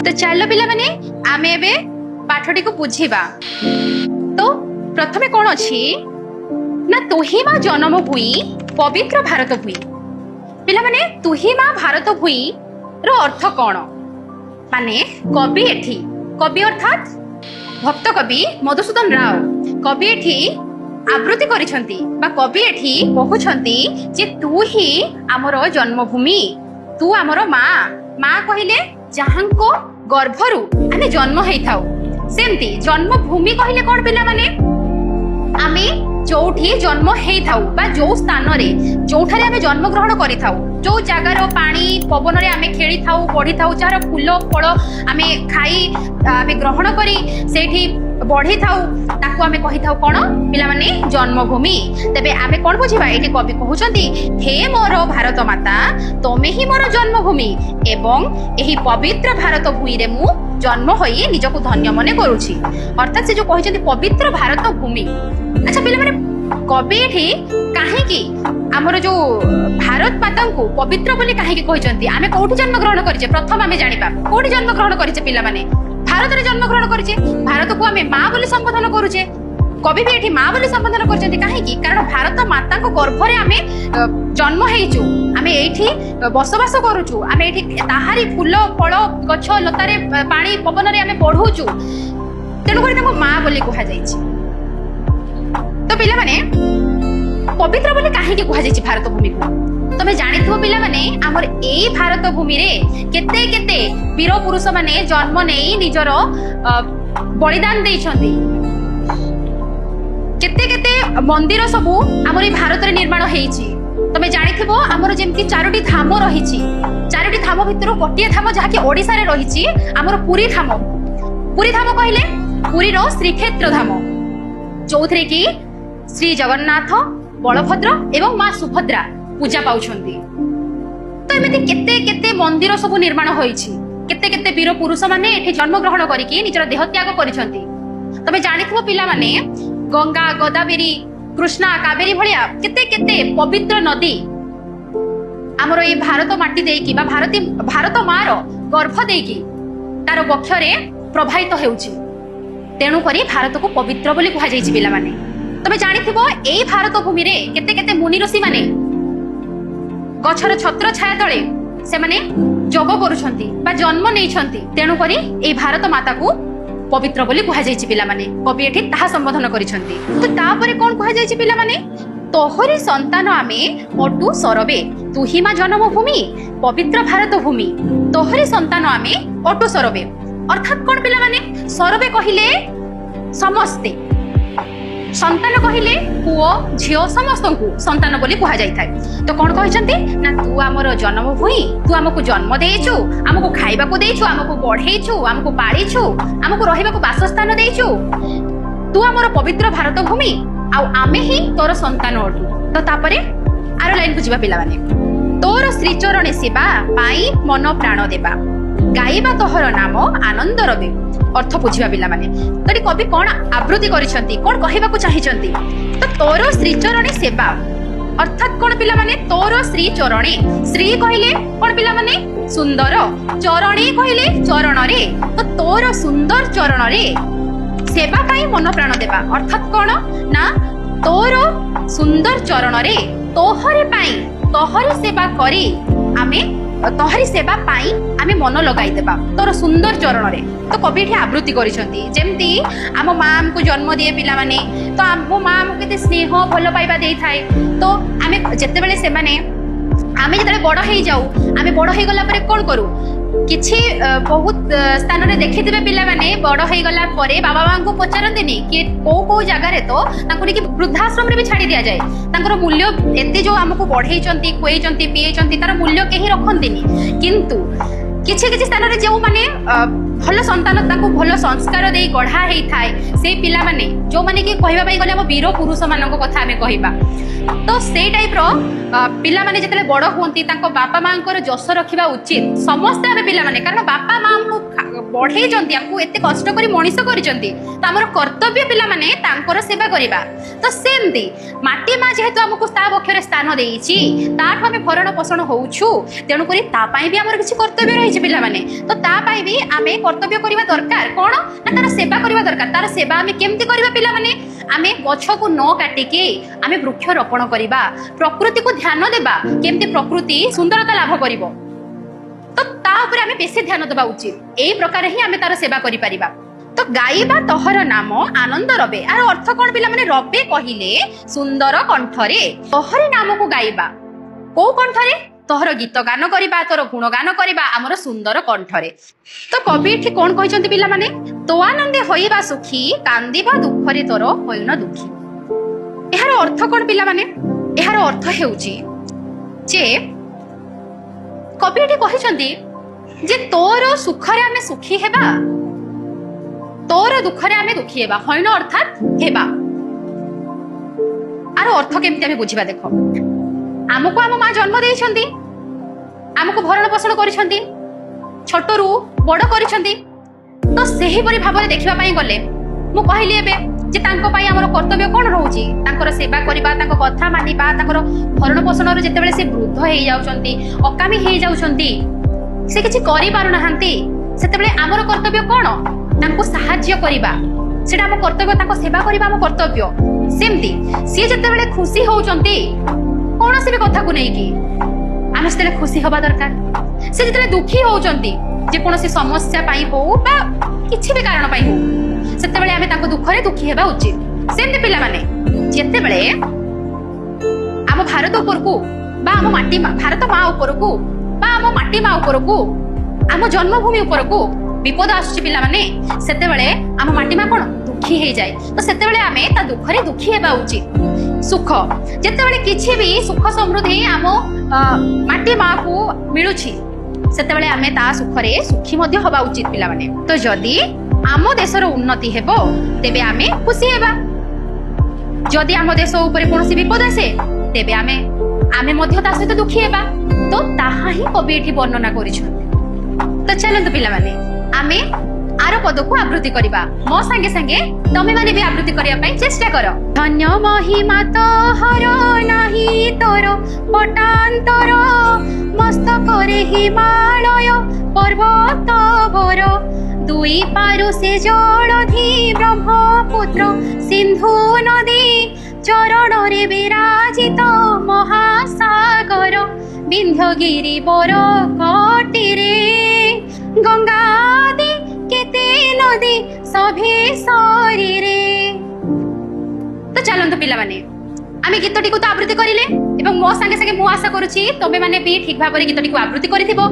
तो चलो पिला माने आमे एबे पाठटी को बुझीबा। तो प्रथमे कोन अछि ना तुही मा जन्म भूई पवित्र भारत भूई। पिला माने तुही मा भारत भूई रो अर्थ कोन माने कवि एठी कवि अर्थात भक्त कवि मधुसूदन राव कवि एठी आवृत्ति करिसंती बा कवि एठी कहउछंती जे तू ही हमर जन्मभूमि तू हमर माँ कहिले जहांको गर्भरु आमे जन्म हेइथाउ सेंती जन्मभूमि कहिले कोन पिला माने आमे जोठी जन्म हेइथाउ बा जो स्थान रे जोठारे आमे जन्म ग्रहण करिथाउ जो जगार पानी पवन रे आमे खेली थाउ पढ़ी थाउ जार फूल फल आमे खाई आमे ग्रहण करी सेठी बढ़ी थाउ ताकू आमे कहि थाउ कोन पिला माने जन्मभूमि। तबे आमे कोन बुझिबा एठी कवि कहउछंती हे मोर भारत माता तमे ही मोर जन्मभूमि एवं एही पवित्र भारत भूमि रे मु जन्म होई निजको धन्य मने करूछि। अर्थात से जो कहिसंती पवित्र भारत भूमि। अच्छा पिला माने कवि एठी काहे की हमर जो भारत माता को पवित्र बोली काहे की कहिसंती आमे कोठी जन्म ग्रहण करिचे प्रथम आमे जानिबा कोठी जन्म ग्रहण करिचे पिला माने भारत रे जन्म ग्रहण करिचे भारत को आमे माँ बोली संबोधन करूचे कवि भी एठी माँ बोली संबोधन करछंती काहे की कारण भारत माता को गर्भ रे आमे जन्म हेइछु आमे एठी बसवास करूछु आमे एठी ताहारी फूल फल गछ लता रे पानी पवन रे आमे बढ़ुछु तेनु करी ताको माँ बोली कहा जाईछि। तो पिला माने पवित्र बोली काहे की कहा जाईछि भारत भूमि को तमे जानिथो पिला माने हमर एई भारत भूमि रे केते केते वीर पुरुष माने जन्म नेई निजर बलिदान देइछंती केते केते मंदिर सबु हमर भारत रे निर्माण हेइछि। तमे जानिथिबो हमर जेमति चारोटी धाम रहिछि चारोटी धाम भितरो गोटिए धाम जहा कि ओडिसा रे रहिछि हमर पुरी धाम कहिले पुरी रो श्रीक्षेत्र धाम चौथरे की श्री जगन्नाथ बलभद्र एवं माँ सुभद्रा पूजा पाउछंती। तो एमिति केते केते मंदिर सब निर्माण होइछि केते केते वीर पुरुष माने एठी जन्म ग्रहण करिकि निजर देह त्याग करिसंती। तमे जानिथिबो पिला माने गंगा गोदावरी कृष्णा कावेरी भलिया केते केते पवित्र नदी हमर ए भारत माटी देकी बा भारत मार गर्भ देकी तार वक्षरे प्रभावित हेउछि तेणु करी भारत को पवित्र बोली कहा जाइछि पिला माने। तमे जानिथिबो एई भारत भूमि रे केते केते मुनि ऋषि माने गछर छत्र छाया तले से माने जोग करूछंती बा जन्म नेइछंती तेणु करी एई भारत माता को पवित्र बोली कहा जाइछि पिला माने कवि एठी ताहा संबोधन करिसंती। तो तापरे कोन कहा जाइछि पिला माने तोहरी संतान आमे अटु सरबे तुही मा जन्मभूमि पवित्र भारत भूमि तोहरी संतान आमे अटु सरबे अर्थात कोन पिला माने सरबे कहिले समस्ते संतान कहिले पुओ झियो समस्त को संतान बोली कहा जाय थाए। तो कोन कहिसंती ना तू हमर जन्मभूमि तू हमको जन्म देइछु हमको खाइबा को देइछु हमको पढेइछु हमको पालिछु हमको रहिबा को वासस्थान देइछु तू हमर पवित्र भारत भूमि आ आमे ही तोर संतान अटु। तो तापरे आरो लाइन बुझिबा पिला माने तोर श्री चरण सेवा पाई मन प्राण देबा गाइबा तोहर नाम आनंद रबे अर्थ बुझिबा पिला माने। तरी कवि कोन आवृत्ति करिसंती कोन कहिबा को चाहिसंती तो तोर श्री चरण सेवा अर्थात कोन पिला माने तोर श्री चरणे श्री कहिले कोन पिला माने सुंदर चरणे कहिले चरण रे तो तोर सुंदर चरण रे सेवा पाई मन प्राण देबा अर्थात कोन ना तोर सुंदर चरण रे तोहरे पाई तोहरी सेवा करी आमे तोहरी सेवा पाई आमे मन लगाई देबा तोर सुंदर चरण रे। तो कवि एठी आवृत्ति करिसंती जेमती आम माँ हमको जन्म दिए पिला माने तो आम माँ हमको केते स्नेह भल पाइबा देई थाए तो आमे जेते बेले से माने आमे जेते बड़ हेई जाऊ आमे बड़ हेई गला परे कोन करू किछि बहुत स्थान रे देखिथिबे पिला माने बड़ हेई गला परे बाबा माँ को पचारंतिनी कि को जगह रे तो तांको कि वृद्धाश्रम रे भी छाड़ी दिया जाए तांकर मूल्य एते जो हमको बढ़ेइचंती खुएइचंती पिएइचंती तार मूल्य केही रखंतिनी किंतु किछि किछि स्थान रे जो माने भल संतान तांको भल संस्कार देई गढ़ा हेई थाए से पिला माने जो माने कि कहिबा पई गले हम वीर पुरुष मानक कथा हमें कहिबा तो से टाइप रो पिला माने जेतले बड़ होंती तांको बापा मांकर जस रखिबा उचित समस्त आबे पिला माने कारण बापा मां को बढ़ेइचंती हमको एते कष्ट करी मनीष करिसंती तो हमर कर्तव्य पिला माने तांकर सेवा करिबा तो सेमती माटी मा जेहेतु हमको ता बक्षरे स्थान देइछि ताठ हम भरण पोषण होउछु तेनु करी ता पई भी हमर किछि कर्तव्य रहिछि पिला माने तो ता पई भी आमे कर्तव्य करिबा दरकार कोन ना तार सेवा करिबा दरकार तार सेवा आमे केमती करिबा पिला माने आमे गछ को न काटी के आमे वृक्ष रोपण करिबा प्रकृति को ध्यान देबा केमती प्रकृति सुंदरता लाभ करिवो तो ता ऊपर आमे बेसी ध्यान देबा उचित एई प्रकार ही आमे तार सेवा करि परिबा तो गाइबा तोहर नाम आनंद रबे आर अर्थ कोन पिला माने रबे कहिले सुंदर कंठरे तोहरी नाम को गाइबा को कंठरे तोहर गीत गान करिबा तोर गुण गान करिबा हमर सुंदर कंठरे तो कवि एठी कोन कहिसंती पिला माने तो आनंदे होइबा सुखी कांदिबा दुखरे तोर होइना दुखी एहार अर्थ कोन पिला माने एहार अर्थ हेउची जे कवि एठी कहिसंती जे तोर सुखरे आमे सुखी हेबा तोर दुखरे आमे दुखी हेबा होइना अर्थात हेबा आर अर्थ केमती आमे बुझिबा देखो आमको आम माँ जन्म देइछंती आमको भरण पोषण करिछंती छोटरू बड़ करिछंती तो सेही परि भाबरे देखिबा पई गले मु कहली एबे जे तांको पई हमर कर्तव्य कोन रहउची तांकर सेवा करिबा तांको कथा मानिबा तांकर भरण पोषण रो जेतेबेले से वृद्ध हेइ जाउछंती अकामी हेइ जाउछंती से किछि करि पारु नाहंती सेतेबेले हमर कर्तव्य कोन तांको सहाय्य करिबा सेटा हम कर्तव्य तांको सेवा करिबा हम कर्तव्य सेमती सी जेतेबेले खुशी होउछंती कौन से भी कथा को नहीं की आम से खुशी हवा दरकार से जितने दुखी होउचंती जे कोनोसी समस्या पाई हो बा किछि भी कारण पाई हो सेते बेले आमे ताको दुखरे दुखी हेबा उचित सेमते पिला माने जेते बेले आम भारत ऊपर को बा आम माटी भारत माँ ऊपर को बा आम माटी माँ ऊपर को आम जन्मभूमि ऊपर को विपद आसुची पिला माने सेते बेले आम माटी माँ कोन दुखी हे जाय तो सेते बेले आमे ता दुखरे दुखी हेबा उचित सुख जेतेबेले किछि भी सुख समृद्धि आम माटी माँ को मिलुछि सेतेबेले आमे ता सुखरे सुखी मध्य हवा उचित पिला माने तो जदि आम देशर उन्नति हेबो तेबे आमे खुशी हेबा जदि आम देश ऊपर कोनोसी विपद आसे तेबे आमे मध्य ता सहित दुखी हेबा तो ताहा ही कवि एठी वर्णना करिछन तो चलंतु पिला माने आमे आरो पद को आवृत्ति करिबा मो संगे संगे तमे माने भी आवृत्ति करिया पई चेष्टा करो धन्य महिमा तोहर नाही तोर पटांतर मस्तक रे हिमालय पर्वत भर दुई पारु से जलधि ब्रह्मपुत्र सिंधु नदी चरण रे विराजित महासागर विंध्यगिरि बर कटिरे गंगादि केते नदी सभे शरीरे तो चलंतु पिला माने आमे गीतटी को तो आवृत्ति करिले एवं मो संगे संगे मु आशा करूची तबे माने भी ठीक भाबरे गीतटी को आवृत्ति करिथिबो।